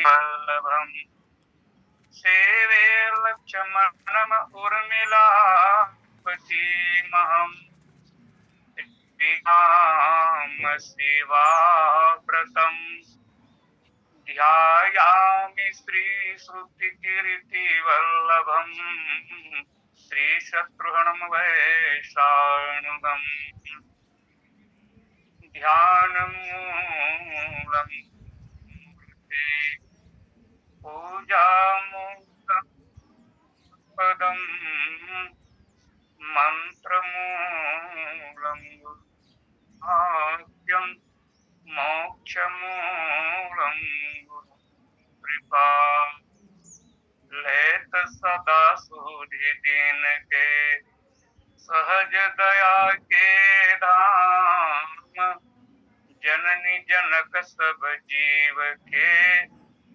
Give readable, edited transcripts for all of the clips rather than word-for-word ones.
वल्लभम् सेवे लक्ष्मणम उर्मिलापतिमहम् श्रीराम सेवाव्रतम् ध्यायामि श्रीश्रुतिकीर्तिवल्लभम् श्रीशत्रुघ्नं वैशाणुगम् ध्यानमूलम् पूजामूलम् पदम् मन्त्रमूलम् भाग्यम् मोक्षमूलम् कृपा लेत सदा सुधि दिन के सहज दया के धाम जननी जनक सब जीव के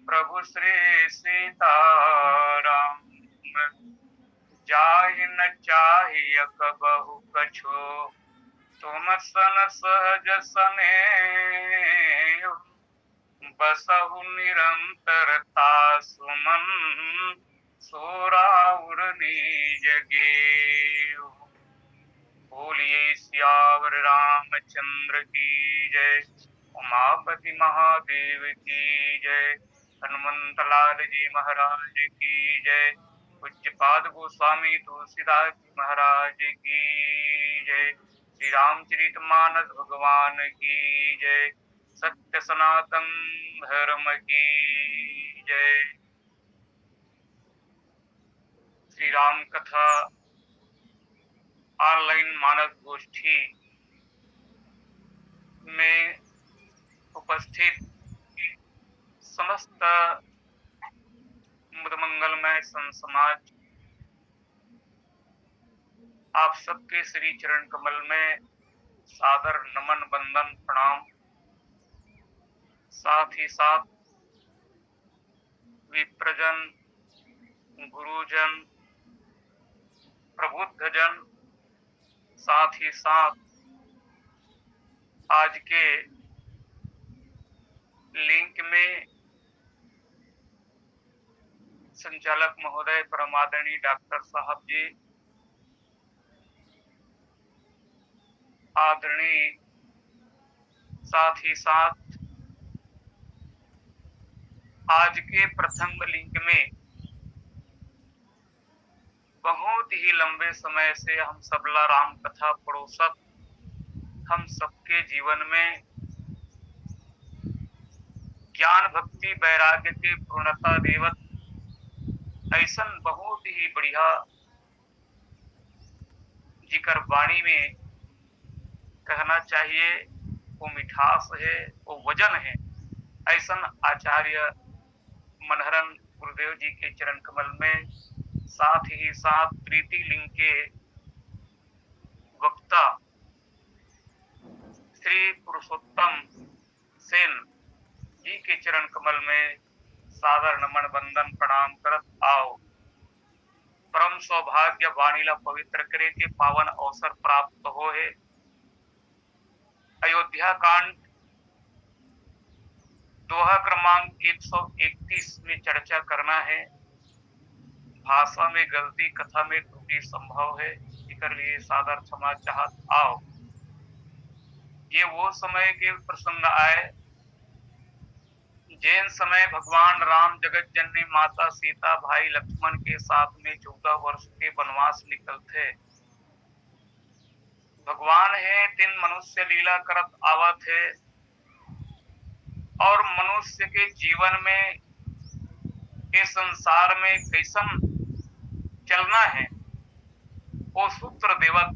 प्रभु श्री सीताराम जाहि न चाहिए कबहु कछो तुम सन सहज स्नेह बसहु निरंतरता सुमन सोराउर निज गेउ। बोलिए सियावर रामचंद्र की जय, उमापति महादेव की जय, हनुमंत लाल जी महाराज की जय, पूज्यपाद गोस्वामी तुलसीदास जी महाराज की जय, श्री रामचरितमानस भगवान की जय, सत्य सनातन धर्म की जय। श्री राम कथा ऑनलाइन मानस गोष्ठी में उपस्थित समस्त मुदमंगलमय संत समाज आप सबके श्री चरण कमल में सादर नमन वंदन प्रणाम। साथ ही साथ विप्रजन, गुरुजन, प्रबुद्धजन, साथ ही साथ आज के लिंक में संचालक महोदय परमादरणीय डॉक्टर साहब जी, आदरणीय, साथ ही साथ आज के प्रथम लिंक में बहुत ही लंबे समय से हम सबला राम कथा पड़ोसत हम सबके जीवन में ज्ञान भक्ति वैराग्य के पूर्णता देवत ऐसन बहुत ही बढ़िया जिक्र वाणी में कहना चाहिए, वो मिठास है, वो वजन है। ऐसन आचार्य मनहरन गुरुदेव जी के चरण कमल में, साथ ही साथ प्रीति लिंग के वक्ता श्री पुरुषोत्तम सेन जी के चरण कमल में सादर नमन वंदन प्रणाम करत आओ। परम सौभाग्य वाणीला पवित्र करे के पावन अवसर प्राप्त हो है। अयोध्या कांड दोहा क्रमांक 131 में चर्चा करना है। भाषा में गलती, कथा में त्रुटि संभव है, इसके लिए सादर क्षमा चाहत आओ। ये वो समय के प्रसंग आए जैन समय भगवान राम जगत जननी माता सीता भाई लक्ष्मण के साथ में 14 वर्ष के वनवास निकल थे। भगवान है तीन मनुष्य लीला करत आवत है और मनुष्य के जीवन में के संसार में कैसन चलना है वो सूत्र देवत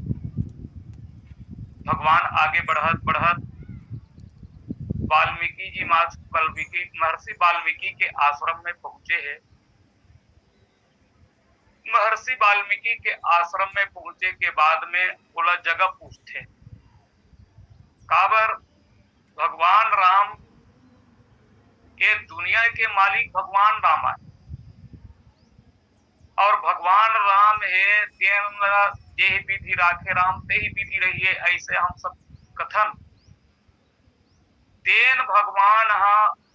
भगवान आगे बढ़त बढ़त वाल्मीकि जी महर्षि वाल्मीकि के आश्रम में पहुंचे हैं। महर्षि वाल्मीकि के आश्रम में पहुंचे के बाद में बोला जगह पूछते काबर भगवान राम के दुनिया के मालिक भगवान राम है और भगवान राम है जे विधि राखे राम ते ही विधि रहिए, ऐसे हम सब कथन तेन भगवान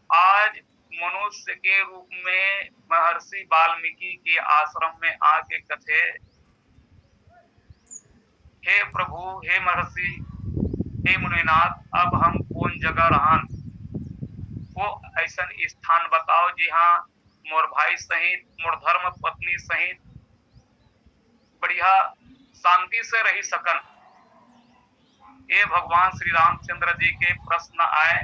आज मनुष्य के रूप में महर्षि वाल्मीकि के आश्रम में आके कथे, हे प्रभु, हे महर्षि, हे मुनिनाथ, अब हम कौन जगह रहन, वो ऐसा स्थान बताओ जहाँ मोर भाई सहित, मोर धर्म पत्नी सहित बढ़िया शांति से रही सकन। ये भगवान श्री रामचंद्र जी के प्रश्न आए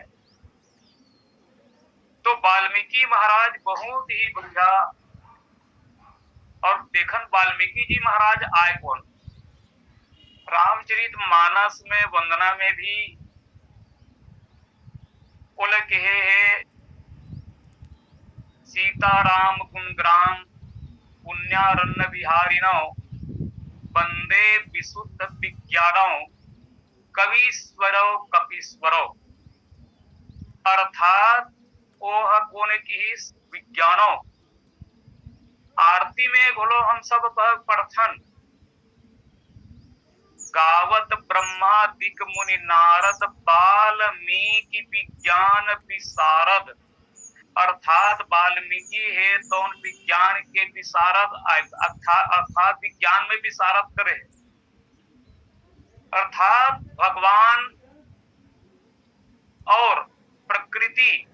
तो वाल्मीकि महाराज बहुत ही बढ़िया, और देखन वाल्मीकि जी महाराज आए कौन। रामचरित मानस में वंदना में भी बोले कि हे सीताराम गुणग्राम पुण्यारण्य विहारिणो वंदे विशुद्ध विज्ञानों कवीश्वरो कपीश्वरो। अर्थात ओह कोने की विज्ञानों आरती में घोलो हम सब पढ़थन, गावत ब्रह्मादिक मुनि नारद वाल्मीकि विज्ञान विशारद। अर्थात वाल्मीकि है तो उन विज्ञान के विशारद, अर्थात विज्ञान में विशारद करे। अर्थात भगवान और प्रकृति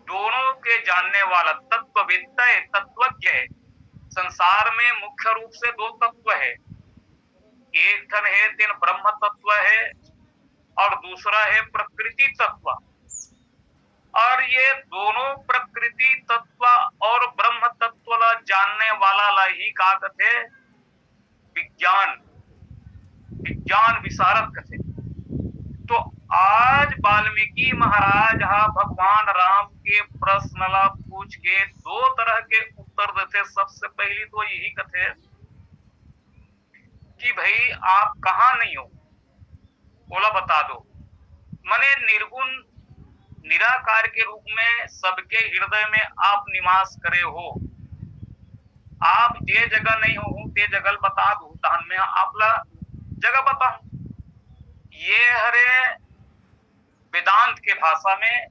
दोनों के जानने वाला तत्ववेत्ता है, तत्वज्ञ है। संसार में मुख्य रूप से दो तत्व है, एक धन है तीन ब्रह्म तत्व है और दूसरा है प्रकृति तत्व। और ये दोनों प्रकृति तत्व और ब्रह्म तत्व ला जानने वाला ला ही का कथे विज्ञान, विज्ञान विशारद कथे। तो आज वाल्मीकि महाराज भगवान राम के प्रश्न ला पूछ के दो तरह के उत्तर देते। सबसे पहली तो यही कथे कि भाई आप कहाँ नहीं हो, बोला बता दो। मने निर्गुण निराकार के रूप में सबके हृदय में आप निवास करे हो। आप जे जगह नहीं हो ते जगह बता दो, तहन में आपला जगह बताऊं। ये हरे वेदांत के भाषा में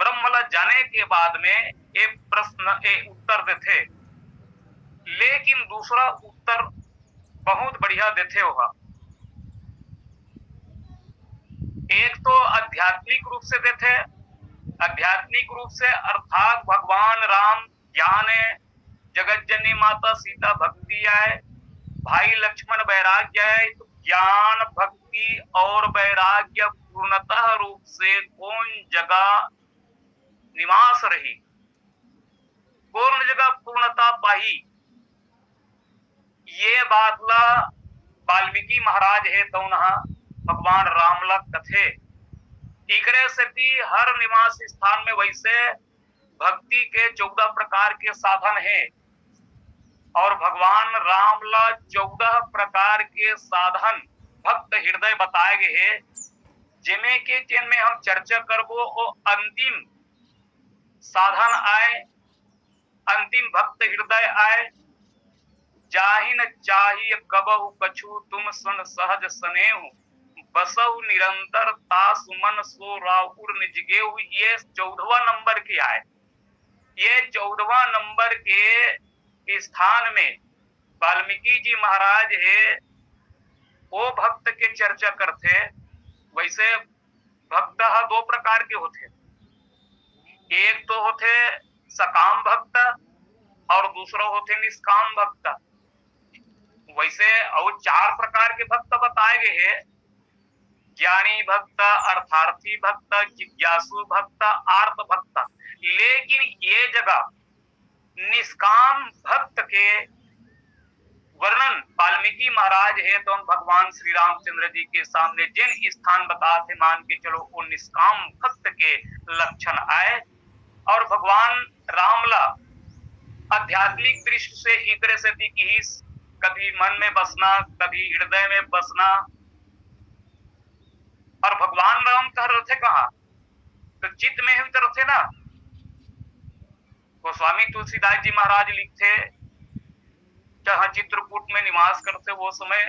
ब्रह्मला जाने के बाद में एक प्रश्न एक उत्तर देते, लेकिन दूसरा उत्तर बहुत बढ़िया देते होगा। एक तो आध्यात्मिक रूप से देते, आध्यात्मिक रूप से अर्थात भगवान राम ज्ञान है, जगत जननी माता सीता भक्ति है, भाई लक्ष्मण वैराग्य है। तो ज्ञान भक्ति और वैराग्य पूर्णतः रूप से कौन जगह निवास रही, कौन जगह पूर्णता पाई, ये बात ला वाल्मीकि महाराज है तो भगवान राम ला कथे। इकरे से भी हर निवास स्थान में वैसे भक्ति के 14 प्रकार के साधन है और भगवान राम ला 14 प्रकार के साधन भक्त हृदय बताए गए हैं, जिनमें के जिनमें हम चर्चा करबो। वो अंतिम साधन आए, अंतिम भक्त हृदय आए। जाहिन चाहिए कबहु कछु तुम सुन सहज स्नेहु, बसहु निरंतर तासु मन सो राहुर निज गेहु। ये 14वां नंबर के आए। ये 14वां नंबर के स्थान में वाल्मीकि जी महाराज है वो भक्त के चर्चा करते। वैसे भक्त दो प्रकार के होते, एक तो होते सकाम भक्त और दूसरा होते निष्काम भक्त। वैसे और 4 प्रकार के भक्त बताए गए हैं, ज्ञानी भक्त, अर्थार्थी भक्त, जिज्ञासु भक्त, आर्त भक्त। लेकिन ये जगह निष्काम भक्त के वर्णन वाल्मीकि महाराज है तो भगवान श्री रामचंद्र जी के सामने जिन स्थान बताते मान के चलो वो निष्काम भक्त के लक्षण आए। और भगवान रामला आध्यात्मिक दृष्टि से इतरे से थी कि कभी मन में बसना, कभी हृदय में बसना। और भगवान राम कह रहे थे कहा तो चित्त में ही उतर थे ना। गोस्वामी तुलसीदास जी महाराज लिखते जहां चित्रकूट में निवास करते वो समय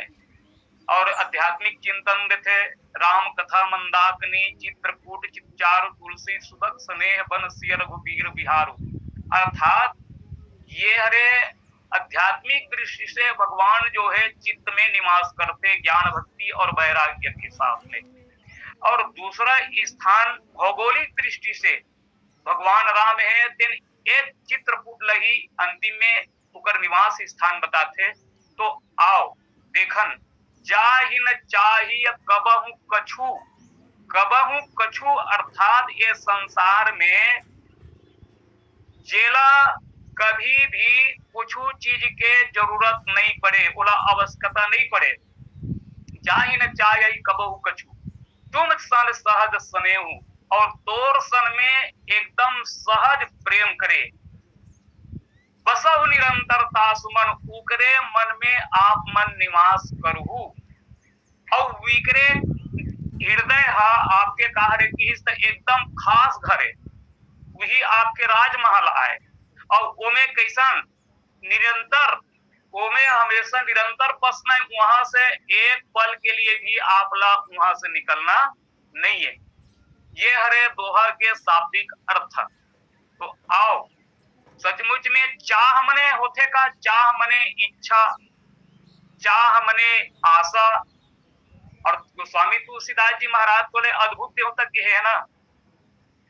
और आध्यात्मिक चिंतन थे राम कथा मंदाकिनी चित्रकूट चित्चारु तुलसी सुबक स्नेह बन सिय रघुबीर बिहारू। अर्थात ये हरे आध्यात्मिक दृष्टि से भगवान जो है चित्त में निवास करते ज्ञान भक्ति और वैराग्य के साथ में। और दूसरा स्थान भौगोलिक दृष्टि से भगवान राम है दिन एक चित्रकूट लही अंतिम में उकर निवास स्थान बताते। तो आओ देखन जाहि न चाही कबहु कछु, कबहु कछु अर्थात ये संसार में जेला कभी भी कुछ चीज के जरूरत नहीं पड़े, बोला आवश्यकता नहीं पड़े। जाहि न चाही कबहु कछु तुम सन सहज स्नेहु, और तोर सन में एकदम सहज प्रेम करे। बसहु निरंतरता सुमन उकरे मन में आप मन निवास करहु। और विकरे हृदय हा आपके कार्य की एकदम खास घरे वही आपके राजमहल आए। और ओमे कैसन निरंतर, ओमे हमेशा निरंतर बसना, वहां से एक पल के लिए भी आपला वहां से निकलना नहीं है। ये हरे दोहा के शाब्दिक अर्थ। तो आओ सचमुच में चाह मने होते का, चाह मने इच्छा, चाह मने आशा। और गोस्वामी तुलसीदास जी महाराज बोले अद्भुत देवता के है ना,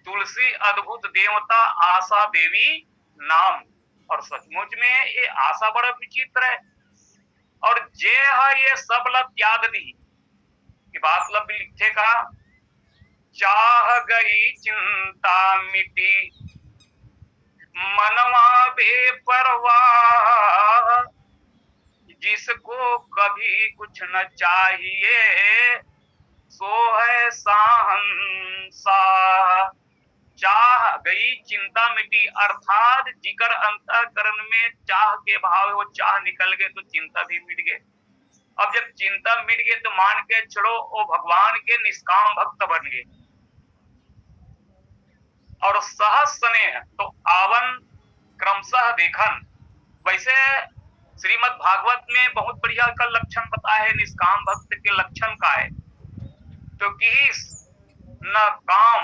तुलसी अद्भुत देवता आशा देवी नाम। और सचमुच में ये आशा बड़ा विचित्र है। और जे है ये सब लब त्याग दी की बात लब लिखे का, चाह गई चिंता मिटी मनवा बेपरवाह, जिसको कभी कुछ न चाहिए सो है साहंसा। चाह गई चिंता मिटी अर्थात जिकर अंतःकरण में चाह के भाव वो चाह निकल गए तो चिंता भी मिट गए। अब जब चिंता मिट गई तो मान के चलो वो भगवान के निष्काम भक्त बन गए। और सहज स्नेह तो आवन क्रमशः देखन, वैसे श्रीमद् भागवत में बहुत बढ़िया का लक्षण बताया है निष्काम भक्त के लक्षण का है। तो किस न काम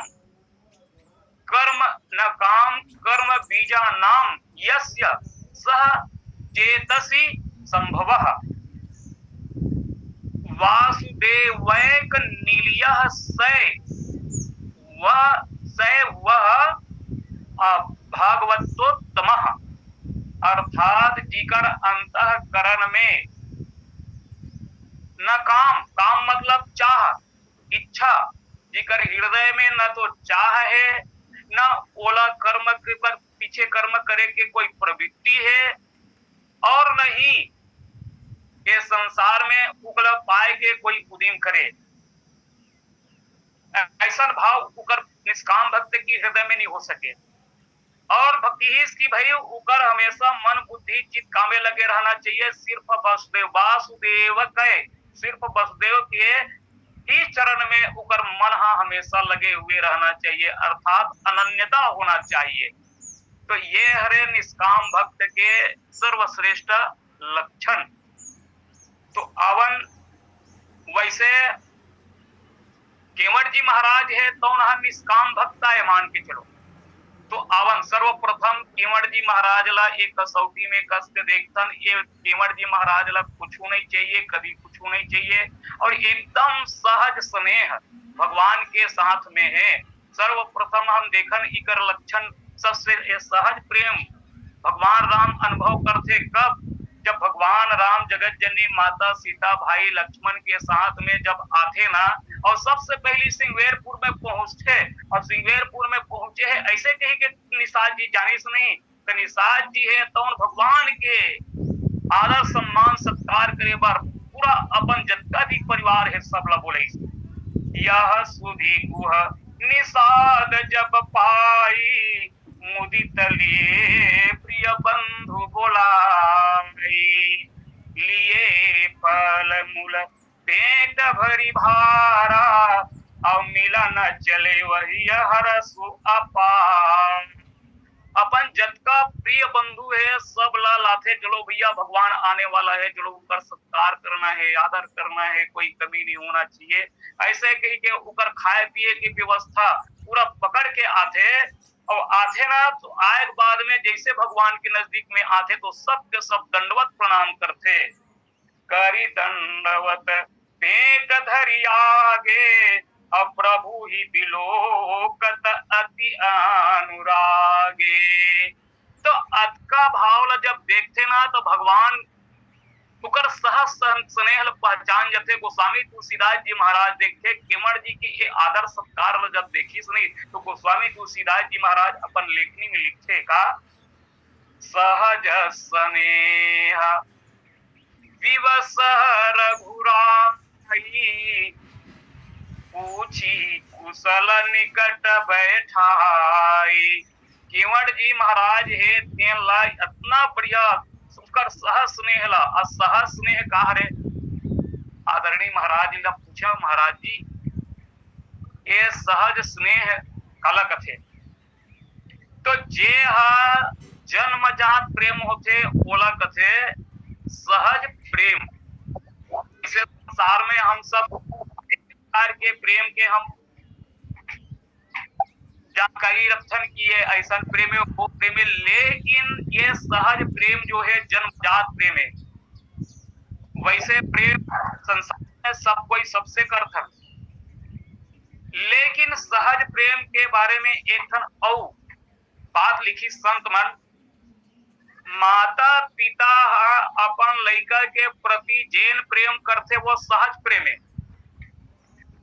कर्म, न काम कर्म बीजा नाम यस्य सह चेतसी संभवः, वासुदेवैक नीलियः वह भागवतोत्तमः। अर्थात जिकर अंतःकरण में न काम, काम मतलब चाह इच्छा, जिकर हृदय में न तो चाह है न ओला कर्म के पर पीछे कर्म करे के कोई प्रवृत्ति है, और नहीं ये संसार में उगल पाए के कोई उद्यम करे। ऐसा भाव उकर निष्काम भक्त की हृदय में नहीं हो सके। और भक्ति ही इसकी भाई उकर हमेशा मन बुद्धि चित्त कामे लगे रहना चाहिए। सिर्फ वसुदेव वासुदेव कहे, सिर्फ वसुदेव के ही चरण में उकर मन हमेशा लगे हुए रहना चाहिए, अर्थात अनन्यता होना चाहिए। तो ये हरे निष्काम भक्त के सर्वश्रेष्ठ लक्षण। तो अवन वैसे केवट जी महाराज है तो निष्काम भक्त है मान के चलो। तो अवन सर्वप्रथम केवट जी महाराज ला एक कसौटी में कस के देखतन, ये केवट जी महाराज ला कुछ नहीं चाहिए, कभी कुछ नहीं चाहिए, और एकदम सहज स्नेह भगवान के साथ में है। सर्वप्रथम हम देखन इकर लक्षण सबसे सहज प्रेम भगवान राम अनुभव करते कब, जब भगवान राम जगत जननी माता सीता भाई लक्ष्मण के साथ में जब आते ना, और सबसे पहली सिंगवेरपुर में पहुंचते, और सिंगवेरपुर में पहुंचे है ऐसे कही के निषाद जी जानिस नहीं, तो निषाद जी है तो भगवान के आदर सम्मान सत्कार करे बार पूरा अपन जत्ता भी परिवार है सब ला बोले। यह सुधी गुह निषाद जब पाई मुदित लिए प्रिय बंधु बोलाई, लिए फल मूल पेट भरी भारा, और मिला न चले वही हरसु अपार। अपन जत का प्रिय बंधु बंधु है सब ला लाथे, चलो भैया भगवान आने वाला है, चलो ऊपर सत्कार करना है, आदर करना है, कोई कमी नहीं होना चाहिए। ऐसे कही के ऊपर खाए पिए की व्यवस्था पूरा पकड़ के आते, और आते ना तो आए बाद में जैसे भगवान के नजदीक में आते तो सब के सब दंडवत प्रणाम करते। करी दंडवत पेट धरि आगे, अब प्रभु ही बिलोकत अति अनुरागे। तो अत का भाव जब देखते ना तो भगवान उकर सहस स्नेह पहचान जते। गोस्वामी तुलसीदास जी महाराज देखे केवड़ जी की ये आदर सत्कार जब देखी सुनी तो गोस्वामी तुलसीदास जी महाराज अपन लेखनी में लिखे का, सहज स्नेह विवश रघुराई, पूछी कुशल निकट बैठाई। केवड़ जी महाराज है तेन ला इतना बढ़िया सुकर सहज स्नेह ला, असहज स्नेह कहा रे। आदरणीय महाराज जी ने पूछा, महाराज जी ये सहज स्नेह काला कथे? तो जे जन्मजात प्रेम होते ओला कथे सहज प्रेम। इस संसार में हम सब प्रकार के प्रेम के हम जानकारी रक्षण किए, ऐसा प्रेम है वो प्रेम है, लेकिन ये सहज प्रेम जो है जन्मजात प्रेम है। वैसे प्रेम संसार में सब कोई सबसे करता, लेकिन सहज प्रेम के बारे में एक और बात लिखी संत मन, माता पिता अपन लड़का के प्रति जैन प्रेम करते वो सहज प्रेम है।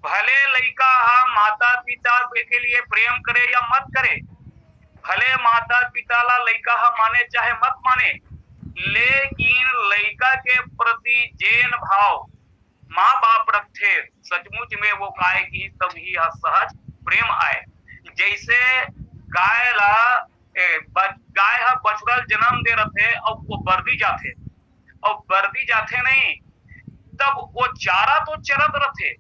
भले लड़का माता पिता के लिए प्रेम करे या मत करे, भले माता पिता ला लड़का माने चाहे मत माने, लेकिन लड़का के प्रति जैन भाव माँ बाप रखे सचमुच में वो गाय की तभी सहज प्रेम आए। जैसे गाय ला गाय बछड़ा जन्म दे रहे और वो बर्दी जाते, और बर्दी जाते नहीं तब वो चारा तो चरत रहे,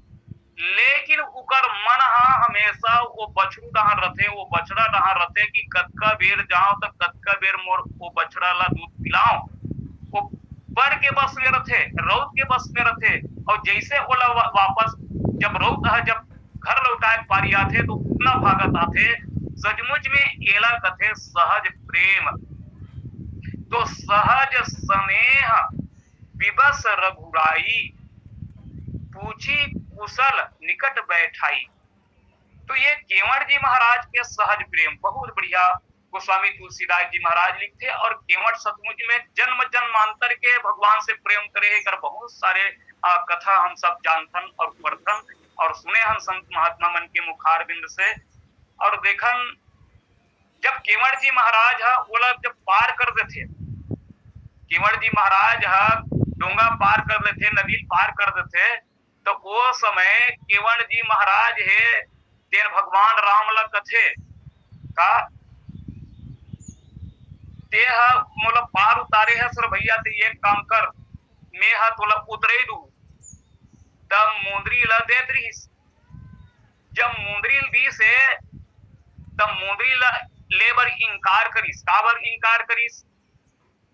लेकिन उकर मन हमेशा वो बछड़ू डहार रथे, वो बछड़ा डहार रथे कि कतका बेर जाओ तो कतका बेर मोर वो बछड़ा ला दूध पिलाओ। वो बड़ के बस में रथे, रौद के बस में रथे, और जैसे ओला वापस जब रौद जब घर लौटाए पारी आते तो उतना भागत आते। सचमुच में एला कथे सहज प्रेम। तो सहज स्नेह विवश रघुराई, पूछी कुशल निकट बैठाई। तो ये केवड़ जी महाराज के सहज प्रेम बहुत बढ़िया गोस्वामी तुलसीदास जी महाराज लिखते। और केवड़ सचमुच में जन्म जन्मांतर के भगवान से प्रेम करे कर बहुत सारे कथा हम सब जानथन और पढ़थन और सुने हम संत महात्मा मन के मुखार बिंद से। और देखन जब केवड़ जी महाराज ओला जब पार कर देते, केवड़ जी महाराज डोंगा पार कर लेते, नदी पार कर देते, तो वो समय केवड़ जी महाराज है तेन भगवान राम ला कथे का ते मोला पार उतारे है सर भैया, ते एक काम कर मैं तोला उतरे दू। तब मुंदरी ला देत रहीस, जब मुंदरी दी से तब मुंदरी ला लेबर इनकार करीस। काबर इनकार करीस?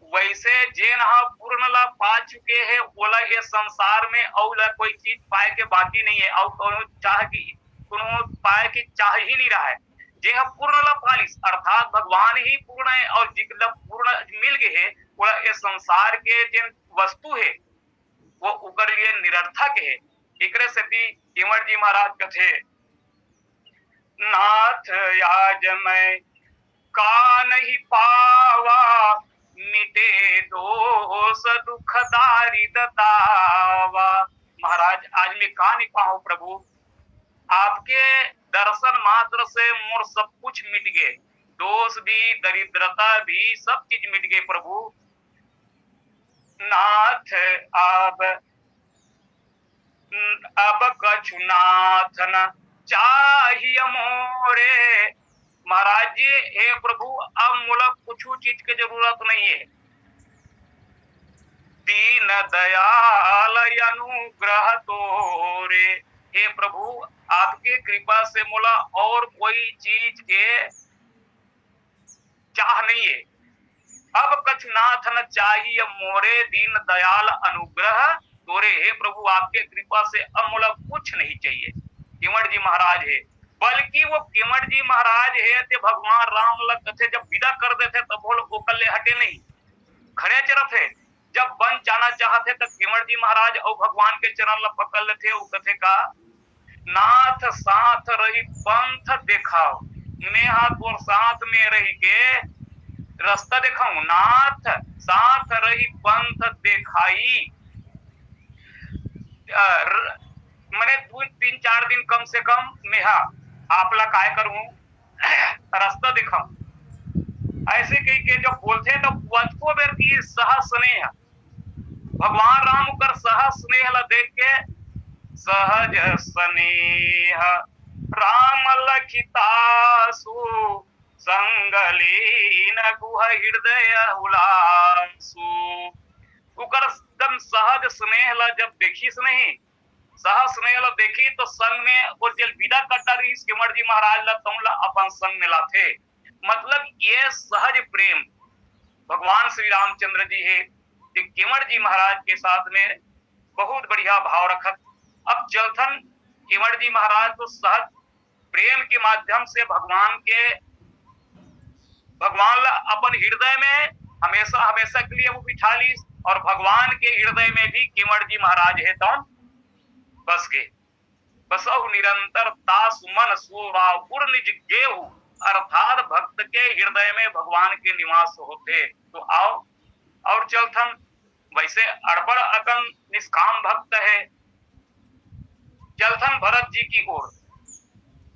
वैसे जेन पूर्ण ला पा चुके हैं ओला ये संसार में और कोई चीज पाए के बाकी नहीं है, और कोनो पाए के चाह ही नहीं रहा है। जे पूर्ण ला पालिस अर्थात भगवान ही पूर्ण है, और जिकला पूर्ण मिल गए है ओला ये संसार के जिन वस्तु है वो उकर लिए निरर्थक है। एकरे सेती केवड़ जी महाराज कथे, नाथ आज मैं का नहीं पावा, मिटे दोष दुख दारी दतावा। महाराज आज मैं का नहीं पाऊं प्रभु, आपके दर्शन मात्र से मोर सब कुछ मिट गए, दोष भी दरिद्रता भी सब चीज मिट गए प्रभु। नाथ अब कछु नाथ न चाहिए मोरे। महाराज जी हे प्रभु अब मोला कुछ चीज की जरूरत नहीं है, दीन दयाल अनुग्रह तोरे। हे प्रभु आपके कृपा से मोला और कोई चीज के चाह नहीं है। अब कछु नाथ न चाहिए मोरे दीन दयाल अनुग्रह तोरे। हे प्रभु आपके कृपा से अब मोला कुछ नहीं चाहिए। केवट जी महाराज है, बल्कि वो केवट जी महाराज है ते भगवान राम लग थे जब विदा कर देते तब बोल वो कल्ले हटे नहीं, खड़े चरत है। जब वन जाना चाहते तब केवट जी महाराज और भगवान के चरण ल पकड़ लेते। वो कथे का नाथ साथ रही पंथ देखाओ, नेहा तोर साथ में रही के रास्ता देखाऊं। नाथ साथ रही पंथ देखाई, मैंने 3-4 दिन कम से कम मेहा आपला काय करूं रास्ता दिखाऊं। ऐसे कही के जब बोलते तो वचको बेर की सह स्नेह, भगवान राम कर सह स्नेह ला देख के सहज स्नेह राम लखितासु संगलीन गुह हृदय उलासु। उकर दम सहज स्नेह ला जब देखी नहीं, सह स्नेह ला देखी तो संग में और जल विदा कटा रही केवट जी महाराज ला तुम ला अपन संग मिला थे। मतलब ये सहज प्रेम भगवान श्री रामचंद्र जी है कि केवट जी महाराज के साथ में बहुत बढ़िया भाव रखत। अब चलथन केवट जी महाराज तो सहज प्रेम के माध्यम से भगवान अपन हृदय में हमेशा हमेशा के लिए वो बिठा ली, और भगवान के हृदय में भी केवट जी महाराज है तो बस गए। बसहु निरंतर तास मन सोवापुर निज गेहु, अर्थात भक्त के हृदय में भगवान के निवास होते। तो आओ और चलथन वैसे अड़बड़ अकन निष्काम भक्त है, चलथन भरत जी की ओर।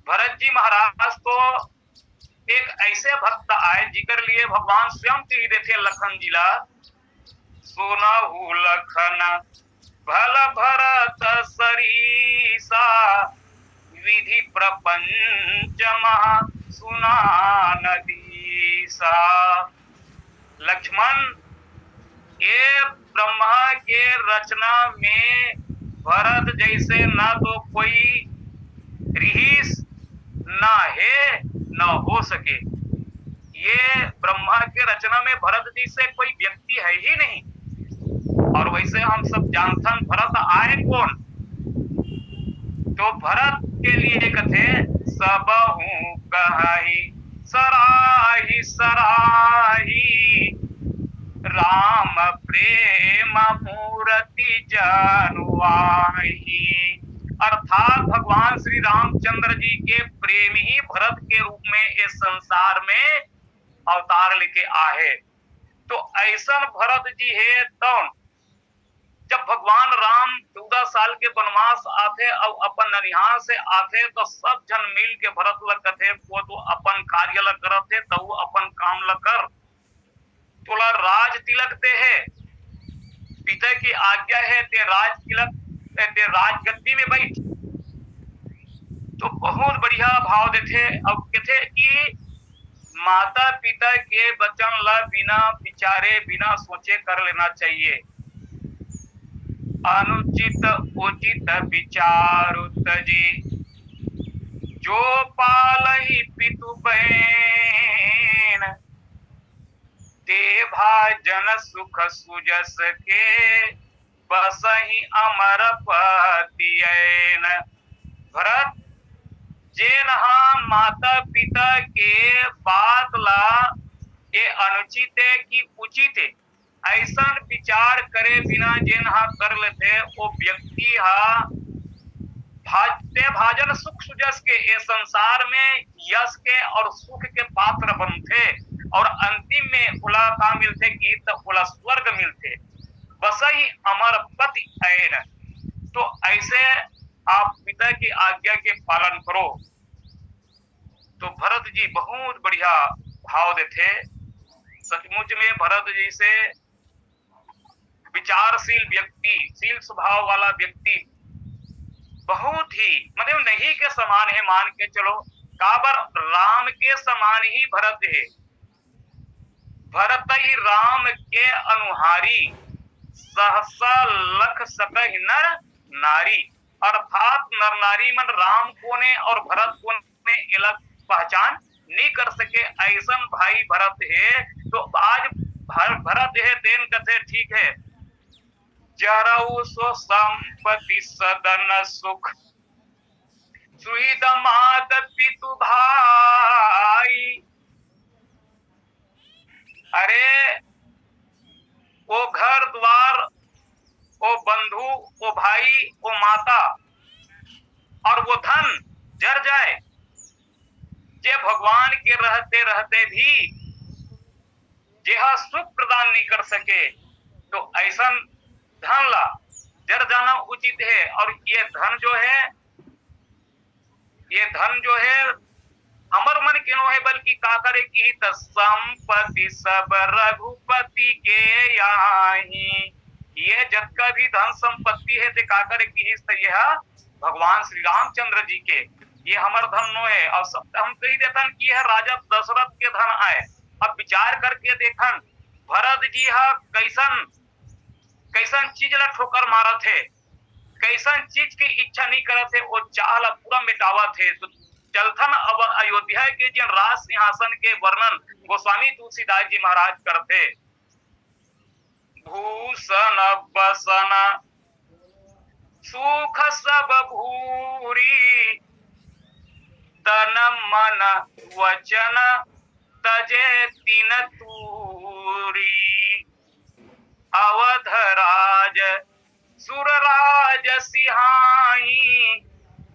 भरत जी महाराज तो एक ऐसे भक्त आए जिकर लिए भगवान स्वयं कही देते लखन जिला सुनहु लखन भल भरत सरीसा, विधि प्रपंच महा सुना नदीसा। लक्ष्मण ये ब्रह्मा के रचना में भरत जैसे न तो कोई रीस ना है न हो सके। ये ब्रह्मा के रचना में भरत जी से कोई व्यक्ति है ही नहीं। और वैसे हम सब जानथन भरत आए कौन, तो भरत के लिए कथे सब हूं कही सराही सराही, राम प्रेम मूर्ति जनुआही। अर्थात भगवान श्री रामचंद्र जी के प्रेम ही भरत के रूप में इस संसार में अवतार लेके आए। तो ऐसा भरत जी है तो जब भगवान राम 14 साल के वनवास आते और अपन ननिहाल से आते तो सब जन मिल के भरत लग कथे वो तो अपन कार्य लग करते तो वो अपन काम लग कर तोला राज तिलक दे है, पिता की आज्ञा है ते राज तिलक ते राज गद्दी में बैठ। तो बहुत बढ़िया भाव देते। अब कहते कि माता पिता के वचन ला बिना विचारे बिना सोचे कर लेना चाहिए। अनुचित उचित विचार तजी, जो पालही पितु बहन, ते भाजन सुख सुजस के बसही अमर पतियन। भरत जेन माता पिता के बात ला ये अनुचित है कि उचित है ऐसा विचार करे बिना जेन कर लेते वो व्यक्ति भाजते भाजन सुख सुजस के ये संसार में यश के और सुख के पात्र बनते और अंतिम में उला का मिलते कि उला स्वर्ग मिलते। बसही अमर पति ऐन। तो ऐसे आप पिता की आज्ञा के पालन करो। तो भरत जी बहुत बढ़िया भाव देते। सचमुच में भरत जी से विचारशील व्यक्ति, शील स्वभाव वाला व्यक्ति बहुत ही मतलब नहीं के समान है, मान के चलो काबर राम के समान ही भरत है। भरत ही राम के अनुहारी, सहसा लख सकहि नर नारी। अर्थात नर नारी मन राम को ने और भरत को ने अलग पहचान नहीं कर सके, ऐसा भाई भरत है। तो आज भरत है तेन कथे ठीक है, जरऊ सो संपत्ति सदन सुख, सुहित मात पितु भाई। अरे वो घर द्वार, वो बंधु, वो भाई, वो माता और वो धन जर जाए, जे भगवान के रहते रहते भी जेहा सुख प्रदान नहीं कर सके, तो ऐसा धन ला जर जाना उचित है। और ये धन जो है, ये धन जो है अमर मन के नो है, बल्कि का करे की संपत्ति सब रघुपति के याही। ये जब का भी धन संपत्ति है ते का करे की यह भगवान श्री रामचंद्र जी के, ये हमार धन नो है। और सब हम कही देतन कि यह राजा दशरथ के धन आए। अब विचार करके देखन भरत जी हा कैसन कैसन चीज ला ठोकर मारा थे, कैसन चीज की इच्छा नहीं करत थे, वो चाह ला पूरा मिटावा थे। तो चलथन अब अयोध्या के जिन राज सिंहासन के वर्णन गोस्वामी तुलसीदास जी महाराज करते। भूषण बसन सुख सब भूरी, तन मन वचन तजे तीन तूरी। अवध राज सुरराज सिहाई,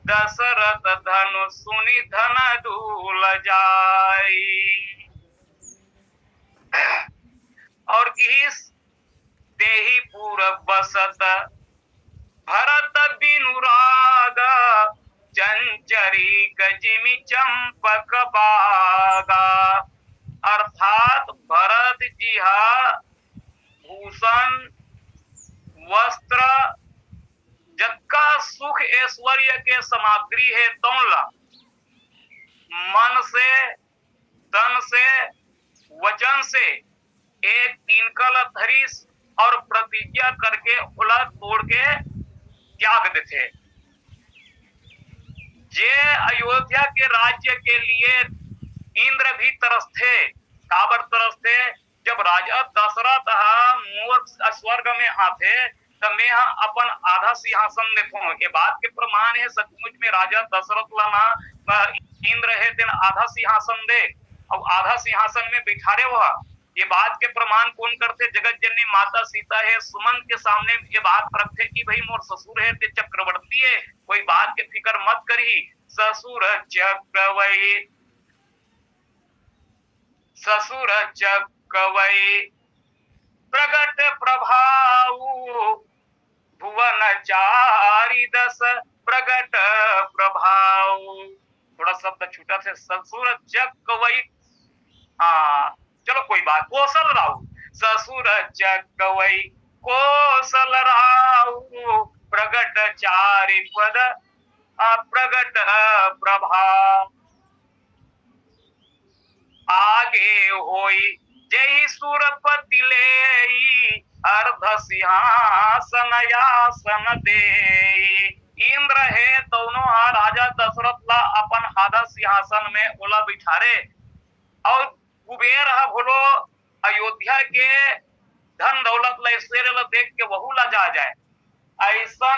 दशरथ धनु सुनि धन दूल जाई। और किस देही पूरब बसत, भरत बिनु राग, चंचरी जिमि चंपक बागा। अर्थात भरत जी हा भूषण वस्त्र जक्का सुख ऐश्वर्य के सामग्री है, तौला मन से तन से वचन से एक तीनकल धरिस और प्रतिज्ञा करके उलट तोड़ के त्याग देते। जे अयोध्या के राज्य के लिए इंद्र भी तरसते, काबर तरसते, जब राजा दशरथ मोर स्वर्ग में आते तब मैं अपन आधा सिंहासन देखो। ये बात के प्रमाण है सचमुच में राजा दशरथ लाना इंद्र है तेन आधा सिंहासन दे और आधा सिंहासन में बिठारे हुआ। ये बात के प्रमाण कौन करते? जगत जननी माता सीता है, सुमन के सामने ये बात रखते कि भाई मोर ससुर है ते चक्रवर्ती है, कोई बात के फिक्र मत करी। ससुर चक्रवई, ससुर चक्रवई प्रगट प्रभाव, भुवन चारि दस प्रगट प्रभाव। थोड़ा शब्द छूटा थे, ससुर चक्रवई। हाँ चलो कोई बात। कौशल राहु, ससुर चक्रवई कौशल राहु, प्रगट चारि पद प्रगट प्रभाव। आगे होई जय सुरपति ले, अर्ध सिंहासन आसन दे। इंद्र है दोनों राजा दशरथ ला अपन आधा सिंहासन में ओला बिठारे और कुबेर है बोलो अयोध्या के धन दौलत ला ऐश्वर्य ला देख के वहू ला जा जाए। ऐसा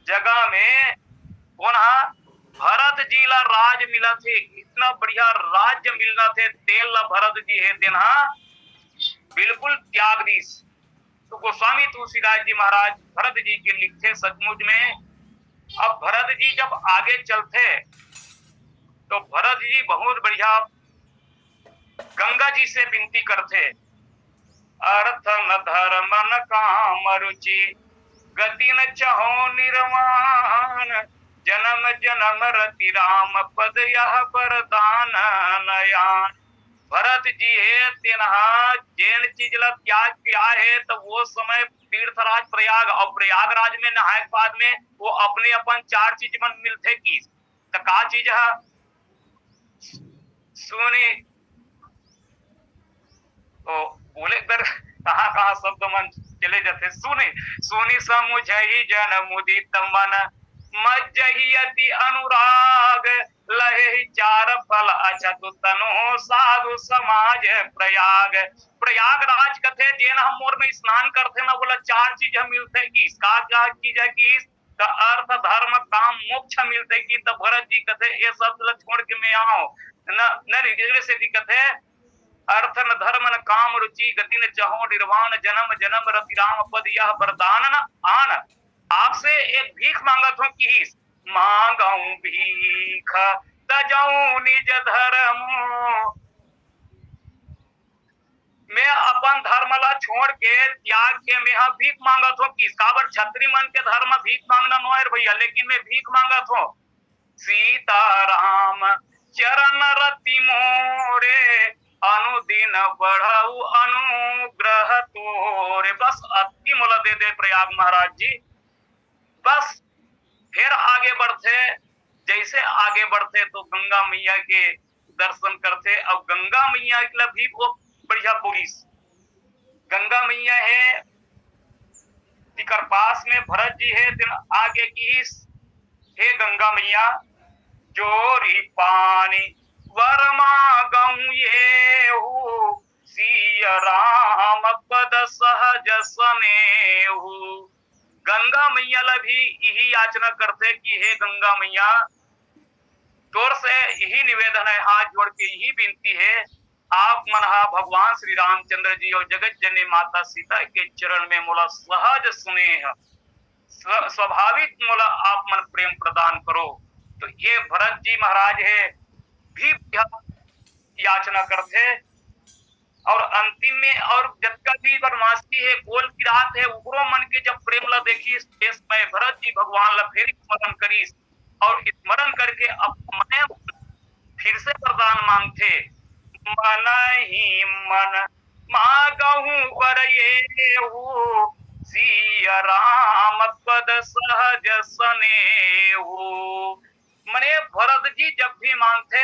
जगह में कौन भरत जी ला राज मिला थे, इतना बढ़िया राज्य मिलना थे, तेल ला भरत जी है देना बिल्कुल त्याग दीस। तो गोस्वामी तुलसीदास जी महाराज भरत जी के लिखते सचमुच में। अब भरत जी जब आगे चलते तो भरत जी बहुत बढ़िया गंगा जी से विनती करते, अर्थ न धर्म न काम रुचि, गति न चाहो निर्वाण, जन्म जन्म रति राम पद यह वरदान नयान। भरत जी है तेनहा जैन चीज ला त्याग किया है तो वो समय तीर्थराज प्रयाग और प्रयागराज में नहाए बाद में वो अपने अपन चार चीज मन मिलते की तो का चीज है सुनी तो बोले कर कहाँ कहाँ शब्द मन चले जाते। सुनी सुनी समुझई जन मुदित मन, मज्जहि अति अनुराग, लहे चार फल अछत तनु साधु समाज प्रयाग। प्रयागराज कथे जेन हम मोर में स्नान करते ना बोला चार चीज हम मिलते की इसका क्या चीज है कि अर्थ धर्म काम मोक्ष मिलते की तो भरत जी कथे ये सब छोड़ के मैं आओ न से कथे अर्थ न धर्म न काम रुचि गति न चाहो निर्वाण जन्म जन्म रति राम पद यह वरदान न आन। आपसे एक भीख मांगत हूं कि मांगऊ भीख तजऊ निज धर्म। मैं अपन धर्म ला छोड़ के त्याग के मैं भीख मांगत हूँ कि काबर छत्री मन के धर्म भीख मांगना नो है भैया, लेकिन मैं भीख मांगत हूँ सीता राम चरण रति मोरे अनुदिन बढ़ाऊ अनुग्रह तोरे। बस अति मोला दे प्रयाग महाराज जी। बस फिर आगे बढ़ते, जैसे आगे बढ़ते तो गंगा मैया के दर्शन करते। अब गंगा मैया के लिए भी वो बढ़िया पुलिस गंगा मैया है तिकर पास में भरत जी है। दिन आगे की हे गंगा मैया जोरी पानी वर्मा गऊ ये हूँ सिया राम पद सहज सनेहू। गंगा मैया ला भी यही याचना करते कि हे गंगा मैया तोर से यही निवेदन है, हाथ जोड़ के यही विनती है, आप मनहा भगवान श्री रामचंद्र जी और जगत जननी माता सीता के चरण में मोला सहज स्नेह स्वाभाविक मोला आप मन प्रेम प्रदान करो। तो ये भरत जी महाराज है भी याचना करते। और अंतिम में और जब का भी वनवासी है गोल की रात है उग्रो मन के जब प्रेम ला देखी देश में भरत जी भगवान ला फिर स्मरण करी और स्मरण करके अपने फिर से वरदान मांगते। मन ही मन मांगहूं वर येहू सिया राम पद सहज सनेहू। मने भरत जी जब भी मांगते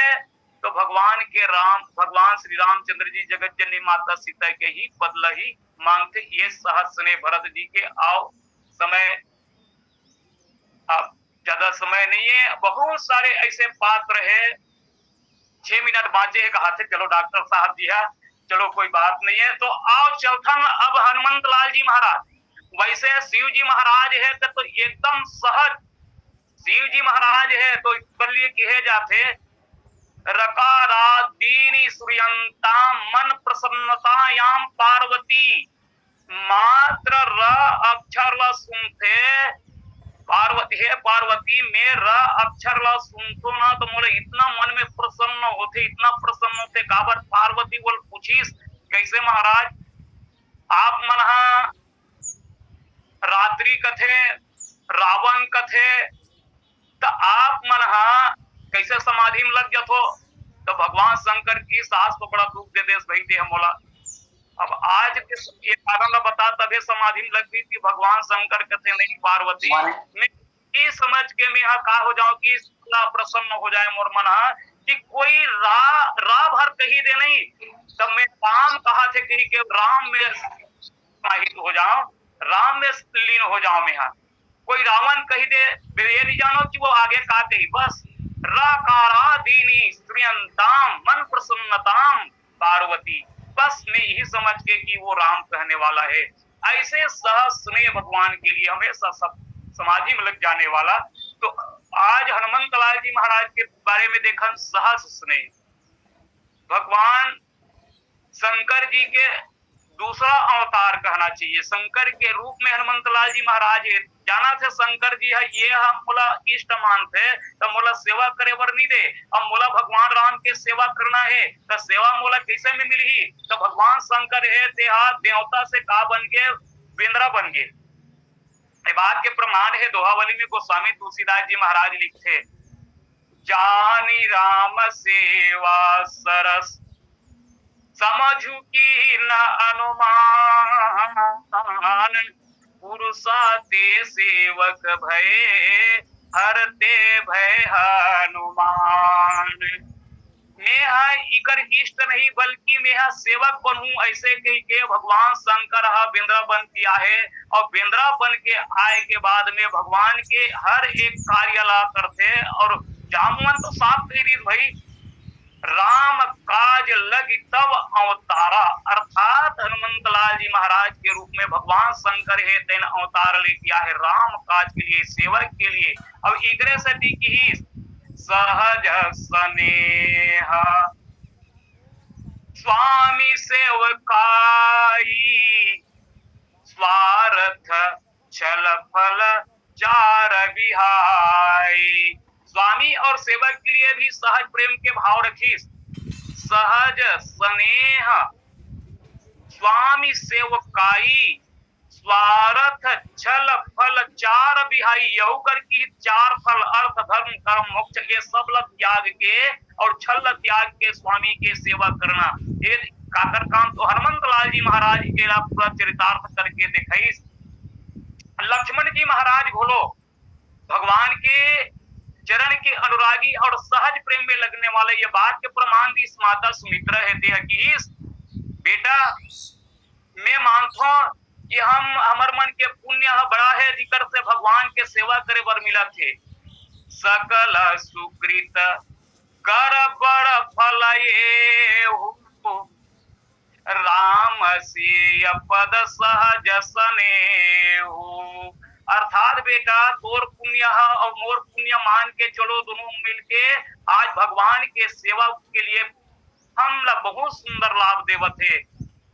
तो भगवान के भगवान श्री रामचंद्र जी जगत जननी माता सीता के ही बदला ही मांगते। ये सहज स्नेह भरत जी के आओ समय अब ज्यादा समय नहीं है, बहुत सारे ऐसे पात्र है। 6 मिनट बाजे है कहा थे चलो डॉक्टर साहब जी है चलो कोई बात नहीं है। तो आओ चौथन अब हनुमंत लाल जी महाराज। वैसे शिव जी महाराज है तो एकदम सहज शिव जी महाराज है तो बल्ली कहे जाते रकारा दीनी सूर्यंता मन प्रसन्नतायाम पार्वती मात्र र अक्षर ला सुनते। पार्वती है पार्वती में र अक्षर ला सुनतो ना तो मोले इतना मन में प्रसन्न होते इतना प्रसन्न होते। काबर पार्वती बोल पूछीस कैसे महाराज आप मनहा रात्रि कथे रावण कथे तो आप मनहा कैसे समाधि में लग जातो। तो भगवान शंकर की सास को बड़ा दुख दे देश भाई दे हमोला। अब आज ये कारण बता तभी समाधि में लग गई थी भगवान शंकर कथे नहीं पार्वती मैं ये समझ के मैं यहाँ का हो जाऊं कि प्रसन्न हो जाए मोर मन कि कोई रा भर कही दे नहीं तब मैं राम कहा थे कही के राम में समाहित हो जाऊं राम में लीन हो जाऊं मैं यहाँ। कोई रावण कही दे ये नहीं जानो कि वो आगे का कही बस रकारा दीनी स्त्रियंताम मन प्रसन्नताम पार्वती बस मैं यही समझ के कि वो राम कहने वाला है। ऐसे सहज स्नेह भगवान के लिए हमेशा सब समाधि में लग जाने वाला। तो आज हनुमंत लाल जी महाराज के बारे में देखा सहज स्नेह भगवान शंकर जी के दूसरा अवतार कहना चाहिए। शंकर के रूप में हनुमंत लाल जी महाराज है जाना थे शंकर जी है ये हम मोला इष्ट मानते तो मोला सेवा करे बर नहीं दे। अब मोला भगवान राम के सेवा करना है तो सेवा मोला कैसे में मिली तो भगवान शंकर है देहा देवता से का बन गए बेंद्रा बन गए। बात के प्रमाण है दोहावली में गोस्वामी तुलसीदास जी महाराज लिखते जानी राम सेवा सरस समझू की न अनुमान पुरुषाते सेवक भय हरते भय हनुमान। मैं इकर इष्ट नहीं बल्कि मैं सेवक बनूं ऐसे कही के भगवान शंकर बेंद्रा बन किया है और बेंद्रा बन के आए के बाद में भगवान के हर एक कार्य ला करते और जामुन तो साफ कही भाई, राम काज लग तब अवतारा, अर्थात हनुमंत लाल जी महाराज के रूप में भगवान शंकर है तेन अवतार ले किया है राम काज के लिए, सेवक के लिए। अब एकरे सती की सहज स्नेह स्वामी सेवकाई, स्वार्थ छल फल चार बिहाई। स्वामी और सेवक के लिए भी सहज प्रेम के भाव रखी। सहज स्नेह स्वामी सेवकाई, स्वार्थ छल फल चार बिहाई। यहू कर की चार फल अर्थ धर्म कर्म मोक्ष ये सब लग त्याग के और छल त्याग के स्वामी के सेवा करना। ये काकर काम तो हनुमंत लाल जी महाराज के पूरा चरितार्थ करके दिखाई। लक्ष्मण जी महाराज बोलो भगवान के चरण के अनुरागी और सहज प्रेम में लगने वाले, ये बात के प्रमाण भी इस माता सुमित्रा है कि बेटा मैं मानता हूं कि हमार मन के पुण्य बड़ा है जिकर से भगवान के सेवा करे बर मिला थे। सकल सुकृत कर बड़ फल ये राम सिय पद सहज स्नेहु। अर्थात बेटा तोर पुण्य और मोर पुण्य मान के चलो, दोनों मिलके आज भगवान के सेवा के लिए हम बहुत सुंदर लाभ देवत है।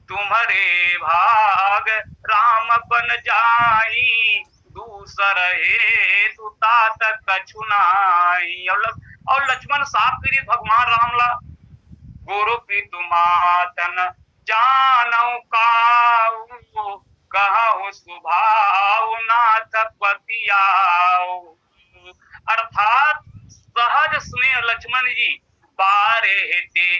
तुम्हारे भाग राम बन जाई, दूसर हे तू तात कछुनाई। और लक्ष्मण साफ करी भगवान राम ला गुरु पितुमातन जानऊ काऊ, कहु सुभाव नाथ पतियाऊ। अर्थात सहज स्नेह लक्ष्मण जी बारे हेते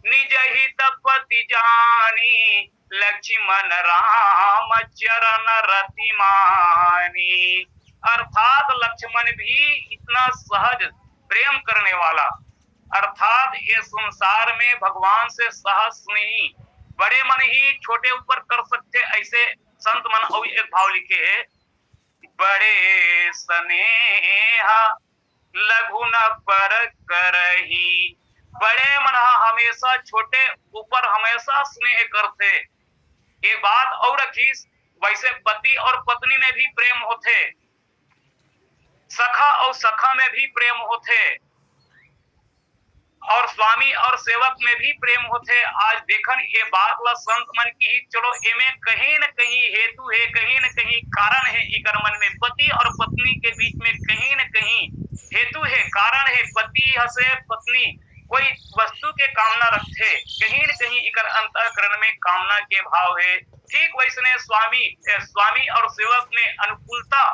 निज हित पति जानी, लक्ष्मण राम चरण रति मानी। अर्थात लक्ष्मण भी इतना सहज प्रेम करने वाला, अर्थात ये संसार में भगवान से सहज स्नेही, बड़े मन ही छोटे ऊपर कर सकते ऐसे संत मन और एक भाव लिखे है। बड़े स्नेह लघु न पर करही, बड़े मन हमेशा छोटे ऊपर हमेशा स्नेह करते। एक बात और रखी, वैसे पति और पत्नी में भी प्रेम होते, सखा और सखा में भी प्रेम होते, और स्वामी और सेवक में भी प्रेम होते। आज देखन ये बात ला संत मन की, चलो इमे कहीं न कहीं हेतु है, कहीं न कहीं कारण है। इकर मन में पति और पत्नी के बीच में कहीं न कहीं हेतु है, कारण है। पति हसे पत्नी कोई वस्तु के कामना रखते, कहीं न कहीं इकर अंतःकरण में कामना के भाव है। ठीक वैसने स्वामी और सेवक में अनुकूलता